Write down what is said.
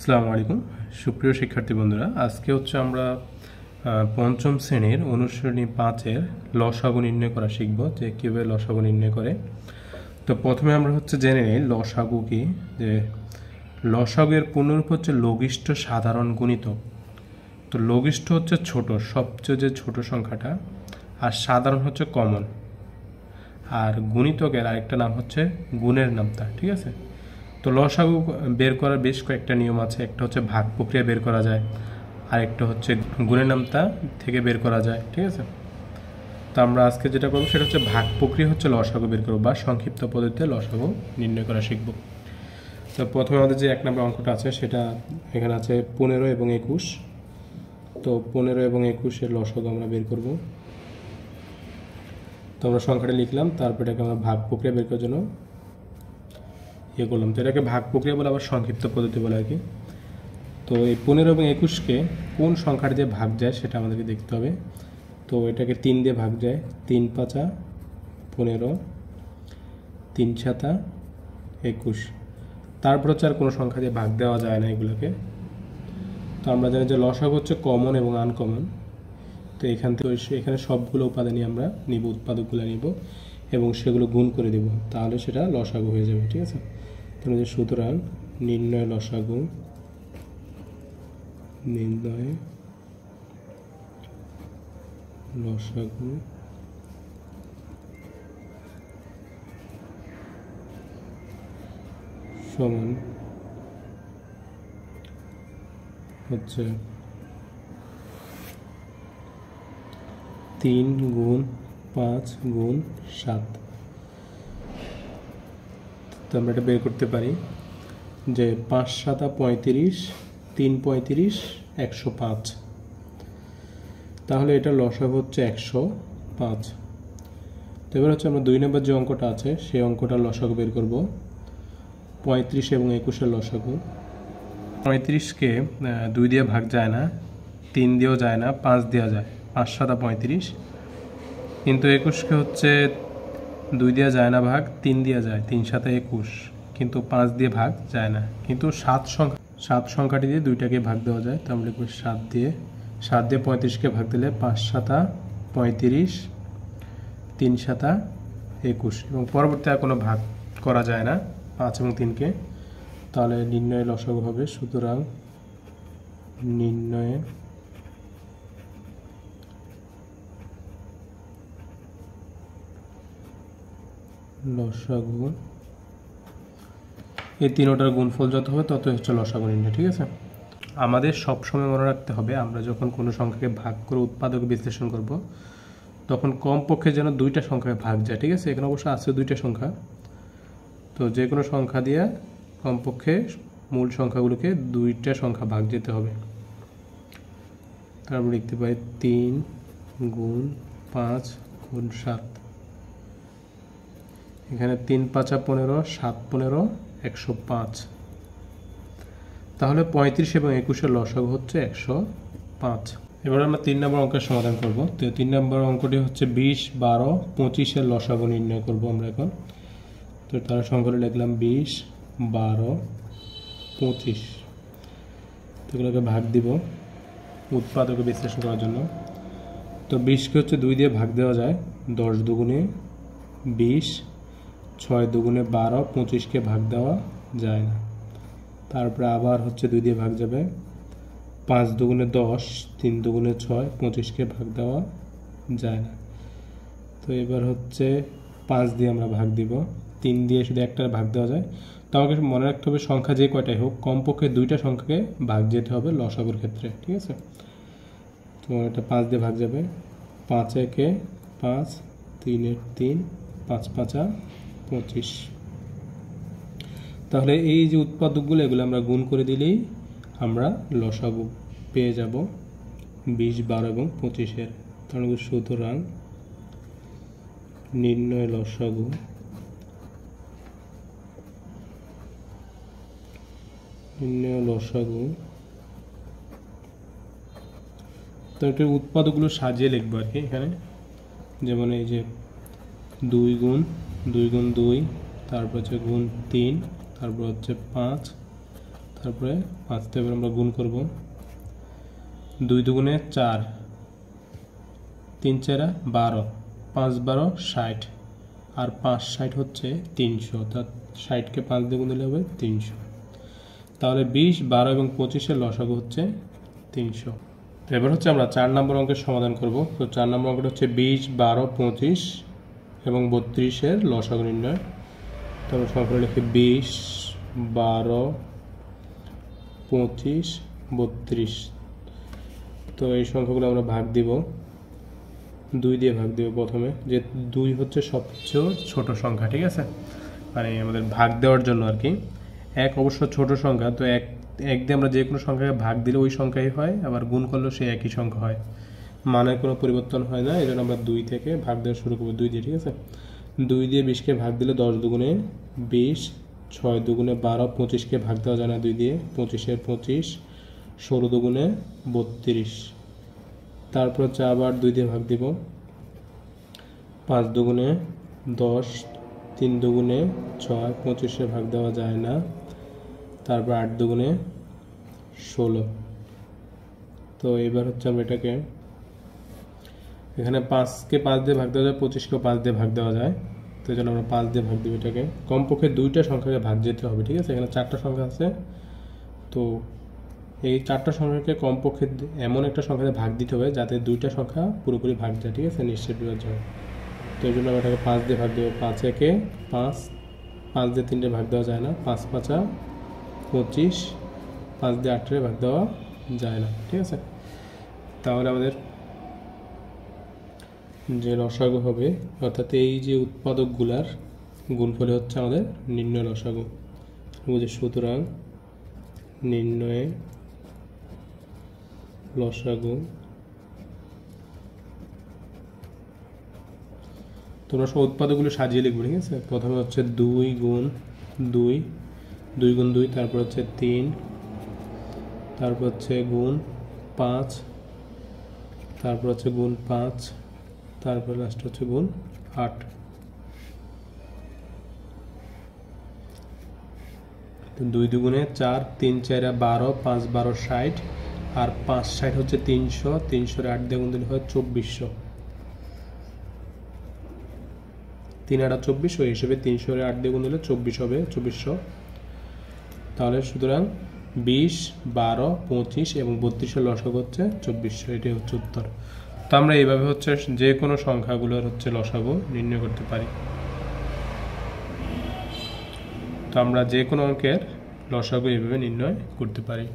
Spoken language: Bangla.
আসসালামু আলাইকুম সুপ্রিয় শিক্ষার্থী বন্ধুরা, আজকে হচ্ছে আমরা পঞ্চম শ্রেণীর অনুশ্রেণী 5-এর লসাগু নির্ণয় করা শিখব, যে কীভাবে লসাগু নির্ণয় করে। তো প্রথমে আমরা হচ্ছে জেনে নিই লসাগু কি। যে লসাগু এর পূর্ণরূপ হচ্ছে লঘিষ্ঠ সাধারণ গুণিতক। তো লঘিষ্ঠ হচ্ছে ছোট, সবচেয়ে যে ছোট সংখ্যাটা, আর সাধারণ হচ্ছে কমন, আর গুণিতকের আরেকটা নাম হচ্ছে গুণের নামতা। ঠিক আছে। তো লসাগু বের করার বেশ কয়েকটা নিয়ম আছে। একটা হচ্ছে ভাগ প্রক্রিয়া বের করা যায়, আর একটা হচ্ছে গুণের নামতা থেকে বের করা যায়। ঠিক আছে। তো আমরা আজকে যেটা করবো সেটা হচ্ছে ভাগ প্রক্রিয়া হচ্ছে লসাগু বের করবো, বা সংক্ষিপ্ত পদ্ধতিতে লসাগু নির্ণয় করা শিখব। তো প্রথমে আমাদের যে 1 নম্বর অঙ্কটা আছে সেটা এখানে আছে 15 এবং 21। তো 15 এবং 21-এর লসাগু আমরা বের করব। তো আমরা সংখ্যাটা লিখলাম, তারপর এটাকে আমরা ভাগ প্রক্রিয়া বের করার জন্য করলাম। তো এটাকে ভাগ প্রক্রিয়া বলে, আবার সংক্ষিপ্ত পদ্ধতি বলে আর কি। তো এই 15 এবং 21-কে কোন সংখ্যার দিয়ে ভাগ যায় সেটা আমাদেরকে দেখতে হবে। তো এটাকে 3 দিয়ে ভাগ যায়, 3 5 15, 3 7 21। তারপর হচ্ছে আর কোনো সংখ্যা দিয়ে ভাগ দেওয়া যায় না এগুলোকে। তো আমরা জানি যে লসাগু হচ্ছে কমন এবং আনকমন। তো এখান থেকে এখানে সবগুলো উপাদানই আমরা নিব, উৎপাদকগুলো নিব এবং সেগুলো গুণ করে দেব, তাহলে সেটা লসাগু হয়ে যাবে। ঠিক আছে। তাহলে সুতরাং নির্ণয় লসাগু সমান হচ্ছে 3 গুণ 5 গুণ 7। তো আমরা এটা বের করতে পারি যে 5 7 35, 3 35, 105। তাহলে এটা লসাগু হচ্ছে 105। তো এবার হচ্ছে আমরা 2 নম্বর যে অঙ্কটা আছে সেই অঙ্কটার লসাগু বের করব। 35 এবং 21-এর লসাগু। 35-কে 2 দিয়ে ভাগ যায় না, 3 দিয়েও যায় না, 5 দেওয়া যায়, 5 7 35। কিন্তু 21-কে হচ্ছে 2 দিয়ে যায় না ভাগ, 3 দিয়ে যায়, 3 7 21, কিন্তু 5 দিয়ে ভাগ যায় না। কিন্তু 7 সংখ্যাটি দিয়ে 2টাকে ভাগ দেওয়া যায়। তো আমরা লিখব 7 দিয়ে 35-কে ভাগ দিলে 5 7 35, 3 7 21, এবং পরবর্তী আর কোনো ভাগ করা যায় না 5 এবং 3-কে। তাহলে নির্ণয় লসাগু হবে, সুতরাং নির্ণয়ে লসাগু, এই তিনটার গুণফল যত হবে ততই হচ্ছে লসাগু নির্ণয়। ঠিক আছে। আমাদের সবসময় মনে রাখতে হবে, আমরা যখন কোনো সংখ্যাকে ভাগ করে উৎপাদক বিশ্লেষণ করব তখন কমপক্ষে যেন 2টা সংখ্যায় ভাগ যায়। ঠিক আছে। এখানে অবশ্য আছে 2টা সংখ্যা। তো যে কোনো সংখ্যা দিয়ে কমপক্ষে মূল সংখ্যাগুলোকে 2টা সংখ্যা ভাগ যেতে হবে। তারপর লিখতে পারি 3 গুণ 5 গুণ 7। এখানে 3 5 15, 7 15, 105। তাহলে 35 এবং 21-এর লসাগু হচ্ছে 105। এবার আমরা 3 নম্বর অঙ্কের সমাধান করব। তো 3 নম্বর অঙ্কটি হচ্ছে 20 12 25-এর লসাগু নির্ণয় করব আমরা এখন। তো তার সংখ্যাটা লিখলাম 20 12 25। তো এগুলোকে ভাগ দিব উৎপাদকে বিশ্লেষণ করার জন্য। তো 20-কে হচ্ছে 2 দিয়ে ভাগ দেওয়া যায়, 10 দুগুণে 20, 6 দুগুণে 12, 25-কে ভাগ দেওয়া যায় না। তারপরে আবার হচ্ছে 2 দিয়ে ভাগ যাবে, 5 দুগুণে 10, 3 দুগুণে 6, 25-কে ভাগ দেওয়া যায় না। তো এবার হচ্ছে 5 দিয়ে আমরা ভাগ দিব, 3 দিয়ে শুধু একটা ভাগ দেওয়া যায়। তো আমাকে মনে রাখতে হবে সংখ্যা যে কয়টাই হোক কমপক্ষে 2টা সংখ্যাকে ভাগ যেতে হবে লসাগুর ক্ষেত্রে। ঠিক আছে। তো এটা 5 দিয়ে ভাগ যাবে, 5 একে 5, 3 এর 3, 5 5 25। তাহলে এই যে উৎপাদকগুলো এগুলো আমরা গুণ করে দিলেই আমরা লসাগু পেয়ে যাব 20 12 এবং 25-এর। তাহলে সুতরাং নির্ণয় লসাগু তো এটার উৎপাদকগুলো সাজিয়ে লিখবো আর কি এখানে। যেমন এই যে 2 গুণ 2, তারপর হচ্ছে গুণ 3, তারপর হচ্ছে 5, তারপরে 5 দিয়ে এবার আমরা গুণ করব। 2 দুগুণে 4, 3 4 12, 5 12 60, আর 5 60 হচ্ছে 300, অর্থাৎ 60কে 5 দিয়ে গুণ দিলে হবে 300। তাহলে 20, 12 এবং 25 এর লসাগু হচ্ছে 300। তো এবার হচ্ছে আমরা 4 নম্বর অঙ্কের সমাধান করব। তো 4 নম্বর অঙ্কটা হচ্ছে 20, 12, 25 এবং 32 এর লসাগু নির্ণয়। তো আমরা সংখ্যাটা লিখি 20, 12, 25, 32। তো এই সংখ্যাগুলো আমরা ভাগ দিব, 2 দিয়ে ভাগ দিব প্রথমে, যে 2 হচ্ছে সবচেয়ে ছোট সংখ্যা, ঠিক আছে, মানে আমাদের ভাগ দেওয়ার জন্য আর কি। 1 অবশ্য ছোট সংখ্যা, তো 1 দিয়ে আমরা যে কোনো সংখ্যাকে ভাগ দিলে ওই সংখ্যাই হয়, আবার গুণ করলেও সেই একই সংখ্যা হয়, মানের কোনো পরিবর্তন হয় না। এই জন্য আমরা 2 থেকে ভাগ দেওয়া শুরু করবো, 2 দিয়ে, ঠিক আছে। 2 দিয়ে 20কে ভাগ দিলে 10 দুগুণে 20, 6 দুগুণে 12, 25কে ভাগ দেওয়া যায় না 2 দিয়ে, 25 এর 25, 16 দুগুণে 32। তারপর হচ্ছে আবার 2 দিয়ে ভাগ দিব, 5 দুগুণে 10, 3 দুগুণে 6, 25-এ ভাগ দেওয়া যায় না। তারপর 8 দুগুণে 16। তো এবার হচ্ছে আমরা এটাকে, এখানে 5কে 5 দিয়ে ভাগ দেওয়া যায়, 25কেও 5 দিয়ে ভাগ দেওয়া যায়, তো এই জন্য আমরা 5 দিয়ে ভাগ দিব এটাকে। কমপক্ষে 2টা সংখ্যাকে ভাগ যেতে হবে, ঠিক আছে। এখানে 4টা সংখ্যা আছে, তো এই 4টা সংখ্যাকে কমপক্ষে এমন একটা সংখ্যাতে ভাগ দিতে হবে যাতে 2টা সংখ্যা পুরোপুরি ভাগ যায়, ঠিক আছে, নিশ্চিত বিভাজ্য হয়। তো এই জন্য আমরা এটাকে 5 দিয়ে ভাগ দেবো। 5 একে 5, 5 দিয়ে 3টে ভাগ দেওয়া যায় না, 5 5 25, 5 দিয়ে 8টে ভাগ দেওয়া যায় না, ঠিক আছে। তাহলে আমাদের যে লসাগু হবে, অর্থাৎ এই যে উৎপাদকগুলার গুণফলে হচ্ছে আমাদের নির্ণয় লসাগু। সুতরাং নির্ণয়ে লসাগু, তোমরা সব উৎপাদকগুলো সাজিয়ে লিখবে, ঠিক আছে। প্রথমে হচ্ছে 2 গুণ 2, 2 গুণ 2, তারপর হচ্ছে 3, তারপর হচ্ছে গুণ 5, তারপর হচ্ছে গুণ 5, তারপর লাস্ট হচ্ছে গুণ 8। তো 2 দুগুণে 4, 3 4 12, 5 12 60, আর 5 60 হচ্ছে 300, 300 8 দিয়ে গুণ দিলে হয় 2400। 3 8 24, ওই হিসেবে 300 8 দিয়ে গুণ দিলে 24 হবে, 2400। তাহলে সুতরাং 20, 12, 25 এবং 32 এর লসাগু হচ্ছে 2400, এটাই হচ্ছে উত্তর। তো আমরা এইভাবে হচ্ছে যে কোনো সংখ্যাগুলোর হচ্ছে লসাগু নির্ণয় করতে পারি। তো আমরা যে কোনো অঙ্কের লসাগু এইভাবে নির্ণয় করতে পারি।